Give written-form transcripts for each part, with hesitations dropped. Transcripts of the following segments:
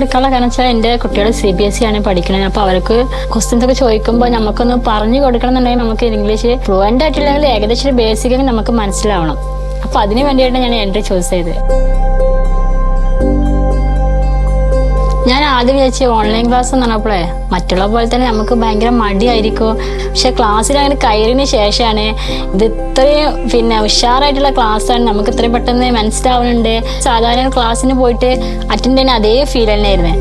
എടുക്കാനുള്ള കാരണം വെച്ചാൽ എൻ്റെ കുട്ടികൾ CBSE ആണ് പഠിക്കുന്നത്. അപ്പോൾ അവർക്ക് ക്വസ്റ്റ്യൻസ് ഒക്കെ ചോദിക്കുമ്പോൾ നമുക്കൊന്ന് പറഞ്ഞു കൊടുക്കണം എന്നുണ്ടെങ്കിൽ നമുക്ക് ഇംഗ്ലീഷ് ഫ്ലുവൻ്റ് ആയിട്ടില്ലെങ്കിൽ ഏകദേശം ബേസിക് നമുക്ക് മനസ്സിലാവണം. അപ്പോൾ അതിന് വേണ്ടിയിട്ടാണ് ഞാൻ എൻട്രി ചൂസ് ചെയ്തത്. ഞാൻ ആദ്യം വിചാരിച്ചു ഓൺലൈൻ ക്ലാസ് എന്ന് പറഞ്ഞപ്പോഴേ മറ്റുള്ള പോലെ തന്നെ നമുക്ക് ഭയങ്കര മടിയായിരിക്കും. പക്ഷെ ക്ലാസ്സിൽ അങ്ങനെ കയറിയതിന് ശേഷമാണ് ഇത് ഇത്രയും ഉഷാറായിട്ടുള്ള ക്ലാസ്സാണ്, നമുക്ക് ഇത്രയും പെട്ടെന്ന് മനസ്സിലാവുന്നുണ്ട്. സാധാരണ ക്ലാസ്സിന് പോയിട്ട് അറ്റൻഡ് ചെയ്യുന്ന അതേ ഫീൽ തന്നെയായിരുന്നു.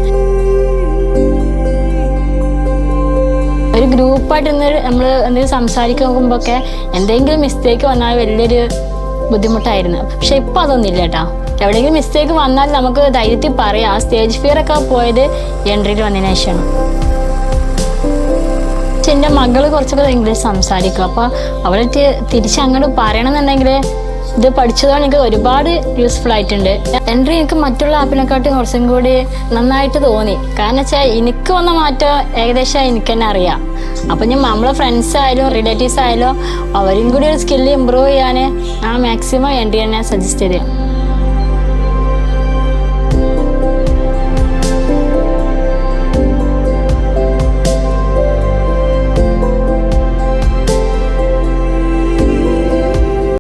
ഒരു ഗ്രൂപ്പായിട്ട് നമ്മൾ എന്തെങ്കിലും സംസാരിക്കുമ്പോഴൊക്കെ എന്തെങ്കിലും മിസ്റ്റേക്ക് വന്നാൽ വലിയൊരു ബുദ്ധിമുട്ടായിരുന്നു. പക്ഷെ ഇപ്പം അതൊന്നുമില്ല കേട്ടോ. എവിടെയെങ്കിലും മിസ്റ്റേക്ക് വന്നാൽ നമുക്ക് ധൈര്യത്തിൽ പറയാം. സ്റ്റേജ് ഫിയർ ഒക്കെ പോയത് എൻട്രിയിൽ വന്നതിന് ശേഷമാണ്. എൻ്റെ മകള് കുറച്ചൊക്കെ ഇംഗ്ലീഷ് സംസാരിക്കും. അപ്പോൾ അവൾ തിരിച്ചങ്ങോട്ട് പറയണമെന്നുണ്ടെങ്കിൽ ഇത് പഠിച്ചതുകൊണ്ട് എനിക്ക് ഒരുപാട് യൂസ്ഫുൾ ആയിട്ടുണ്ട്. എൻട്രി എനിക്ക് മറ്റുള്ള ആപ്പിനെക്കാട്ടും കുറച്ചും കൂടി നന്നായിട്ട് തോന്നി. കാരണം വെച്ചാൽ എനിക്ക് വന്ന മാറ്റം ഏകദേശം എനിക്ക് തന്നെ അറിയാം. അപ്പം നമ്മളെ ഫ്രണ്ട്സ് ആയാലും റിലേറ്റീവ്സ് ആയാലും അവരും കൂടി ഒരു സ്കില്ല് ഇമ്പ്രൂവ് ചെയ്യാൻ മാക്സിമം എൻട്രി തന്നെ സജസ്റ്റ് ചെയ്തു.